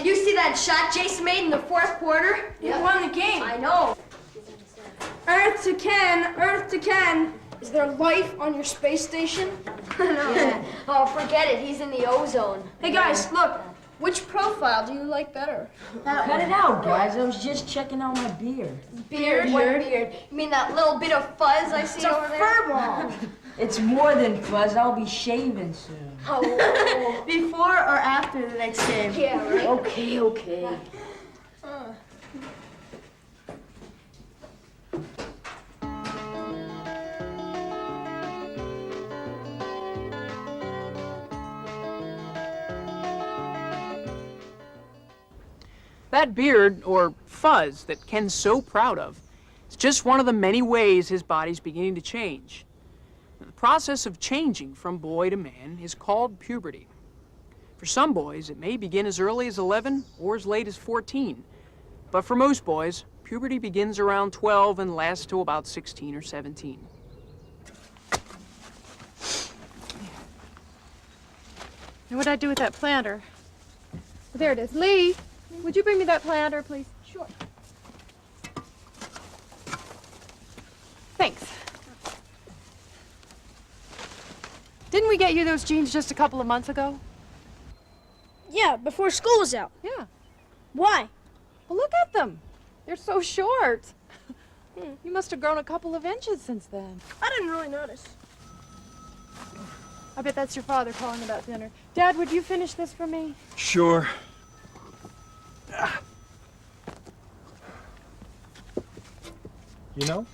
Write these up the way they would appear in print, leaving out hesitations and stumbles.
did you see that shot Jason made in the fourth quarter? He won the game. I know. Earth to Ken. Is there life on your space station? No. Yeah. Oh, forget it. He's in the ozone. Hey guys, look. Which profile do you like better? Cut it out, guys. I was just checking out my beard. Beard? What beard? You mean that little bit of fuzz I see over there? Fur ball. It's more than fuzz. I'll be shaving soon. Oh. Before or after the next game? Yeah, right. Okay. That beard, or fuzz, that Ken's so proud of, is just one of the many ways his body's beginning to change. The process of changing from boy to man is called puberty. For some boys, it may begin as early as 11 or as late as 14. But for most boys, puberty begins around 12 and lasts to about 16 or 17. And what'd I do with that planter? There it is. Lee, would you bring me that planter, please? Sure. Thanks. Didn't we get you those jeans just a couple of months ago? Yeah, before school was out. Yeah. Why? Well, look at them. They're so short. You must have grown a couple of inches since then. I didn't really notice. I bet that's your father calling about dinner. Dad, would you finish this for me? Sure. You know,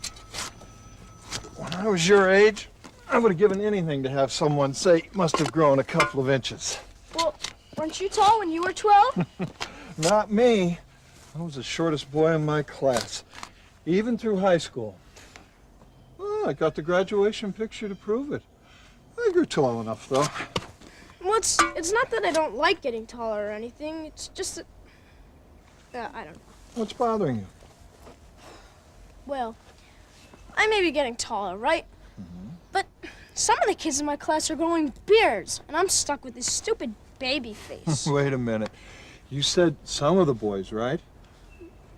when I was your age, I would have given anything to have someone say you must have grown a couple of inches. Well, weren't you tall when you were 12? Not me. I was the shortest boy in my class, even through high school. Oh, I got the graduation picture to prove it. I grew tall enough, though. Well, it's not that I don't like getting taller or anything. It's just that, I don't know. What's bothering you? Well, I may be getting taller, right? But some of the kids in my class are growing beards, and I'm stuck with this stupid baby face. Wait a minute. You said some of the boys, right?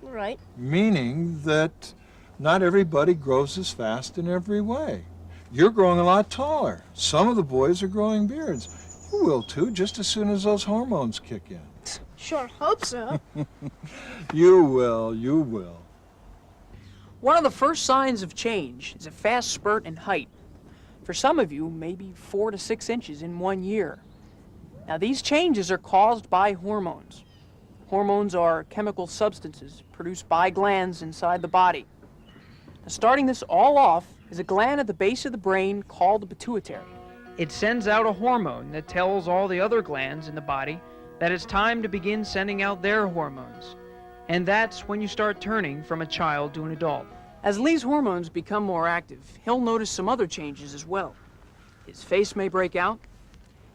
Right. Meaning that not everybody grows as fast in every way. You're growing a lot taller. Some of the boys are growing beards. You will too, just as soon as those hormones kick in. Sure hope so. You will. One of the first signs of change is a fast spurt in height. For some of you, maybe 4 to 6 inches in 1 year. Now, these changes are caused by hormones. Hormones are chemical substances produced by glands inside the body. Now, starting this all off is a gland at the base of the brain called the pituitary. It sends out a hormone that tells all the other glands in the body that it's time to begin sending out their hormones. And that's when you start turning from a child to an adult. As Lee's hormones become more active, he'll notice some other changes as well. His face may break out.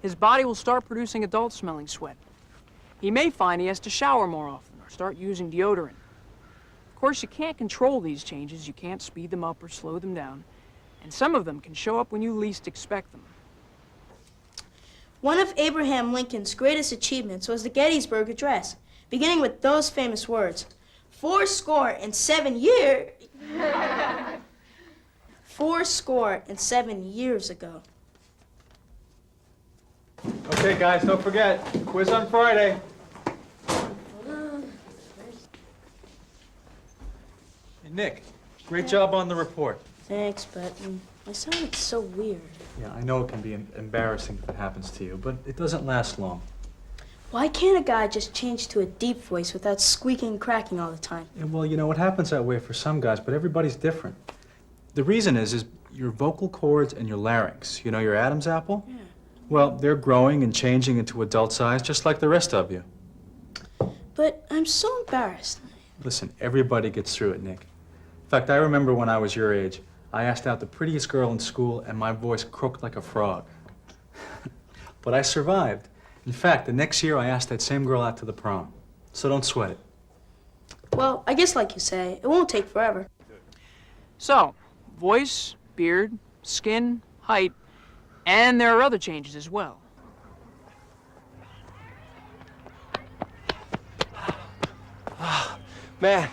His body will start producing adult-smelling sweat. He may find he has to shower more often or start using deodorant. Of course, you can't control these changes. You can't speed them up or slow them down. And some of them can show up when you least expect them. One of Abraham Lincoln's greatest achievements was the Gettysburg Address, beginning with those famous words, 7 years ago. Okay, guys, don't forget, quiz on Friday. Hey, Nick, great job on the report. Thanks, but my sounded so weird. Yeah, I know it can be embarrassing if it happens to you, but it doesn't last long. Why can't a guy just change to a deep voice without squeaking and cracking all the time? Yeah, well, you know, it happens that way for some guys, but everybody's different. The reason is your vocal cords and your larynx, you know, your Adam's apple? Yeah. Well, they're growing and changing into adult size just like the rest of you. But I'm so embarrassed. Listen, everybody gets through it, Nick. In fact, I remember when I was your age, I asked out the prettiest girl in school and my voice croaked like a frog. But I survived. In fact, the next year I asked that same girl out to the prom. So don't sweat it. Well, I guess like you say, it won't take forever. So, voice, beard, skin, height, and there are other changes as well. Man,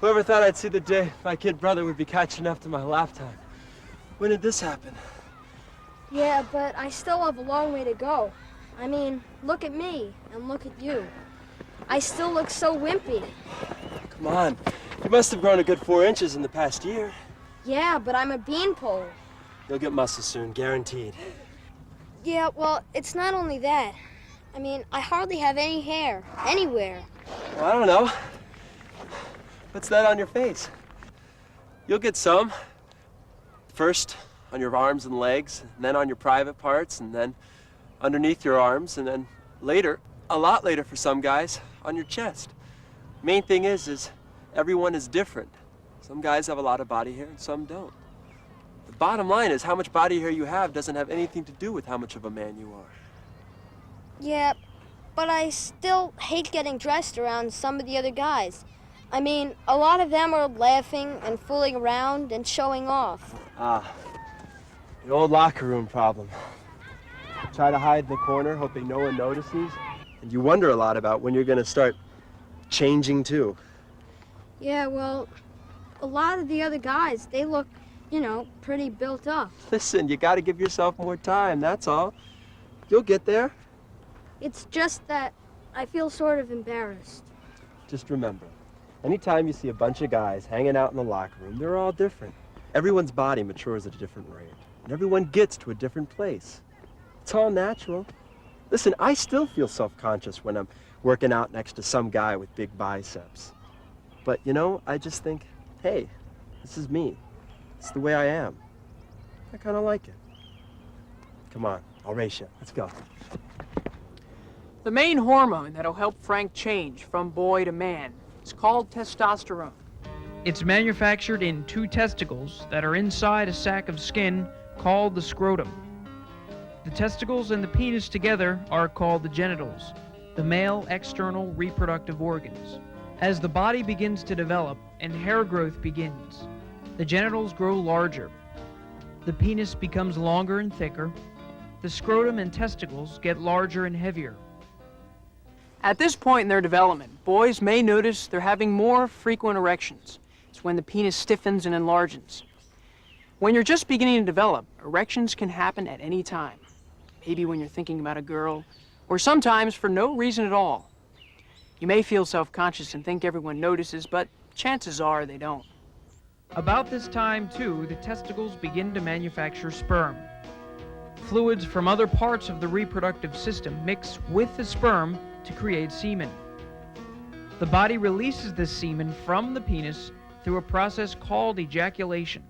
whoever thought I'd see the day my kid brother would be catching up to my lap time? When did this happen? Yeah, but I still have a long way to go. I mean, look at me and look at you. I still look so wimpy. Come on. You must have grown a good 4 inches in the past year. Yeah, but I'm a beanpole. You'll get muscle soon, guaranteed. Yeah, well, it's not only that. I mean, I hardly have any hair, anywhere. Well, I don't know. What's that on your face? You'll get some. First on your arms and legs, and then on your private parts, and then underneath your arms, and then later, a lot later for some guys, on your chest. Main thing is everyone is different. Some guys have a lot of body hair and some don't. The bottom line is how much body hair you have doesn't have anything to do with how much of a man you are. Yeah, but I still hate getting dressed around some of the other guys. I mean, a lot of them are laughing and fooling around and showing off. Ah, the old locker room problem. Try to hide in the corner, hoping no one notices. And you wonder a lot about when you're gonna start changing too. Yeah, well, a lot of the other guys, they look, you know, pretty built up. Listen, you gotta give yourself more time, that's all. You'll get there. It's just that I feel sort of embarrassed. Just remember, anytime you see a bunch of guys hanging out in the locker room, they're all different. Everyone's body matures at a different rate, and everyone gets to a different place. It's all natural. Listen, I still feel self-conscious when I'm working out next to some guy with big biceps. But, you know, I just think, hey, this is me. It's the way I am. I kind of like it. Come on, I'll race you. Let's go. The main hormone that'll help Frank change from boy to man is called testosterone. It's manufactured in 2 testicles that are inside a sac of skin called the scrotum. The testicles and the penis together are called the genitals, the male external reproductive organs. As the body begins to develop and hair growth begins, the genitals grow larger. The penis becomes longer and thicker. The scrotum and testicles get larger and heavier. At this point in their development, boys may notice they're having more frequent erections. It's when the penis stiffens and enlarges. When you're just beginning to develop, erections can happen at any time. Maybe when you're thinking about a girl, or sometimes for no reason at all. You may feel self-conscious and think everyone notices, but chances are they don't. About this time, too, the testicles begin to manufacture sperm. Fluids from other parts of the reproductive system mix with the sperm to create semen. The body releases this semen from the penis through a process called ejaculation.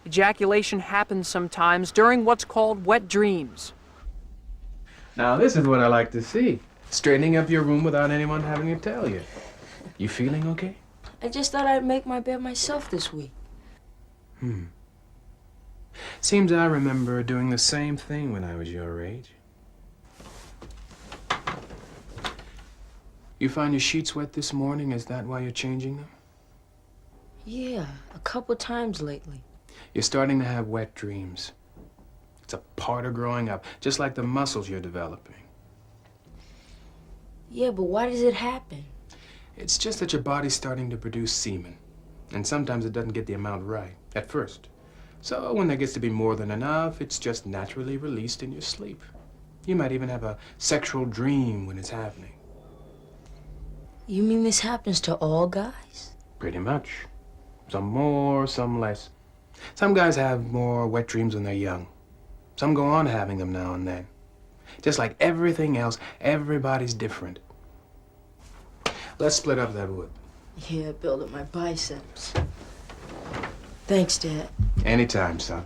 Ejaculation happens sometimes during what's called wet dreams. Now this is what I like to see. Straightening up your room without anyone having to tell you. You feeling okay? I just thought I'd make my bed myself this week. Seems I remember doing the same thing when I was your age. You find your sheets wet this morning? Is that why you're changing them? Yeah, a couple times lately. You're starting to have wet dreams. It's a part of growing up, just like the muscles you're developing. Yeah, but why does it happen? It's just that your body's starting to produce semen. And sometimes it doesn't get the amount right, at first. So when there gets to be more than enough, it's just naturally released in your sleep. You might even have a sexual dream when it's happening. You mean this happens to all guys? Pretty much. Some more, some less. Some guys have more wet dreams when they're young. Some go on having them now and then. Just like everything else, everybody's different. Let's split up that wood. Yeah, build up my biceps. Thanks, Dad. Anytime, son.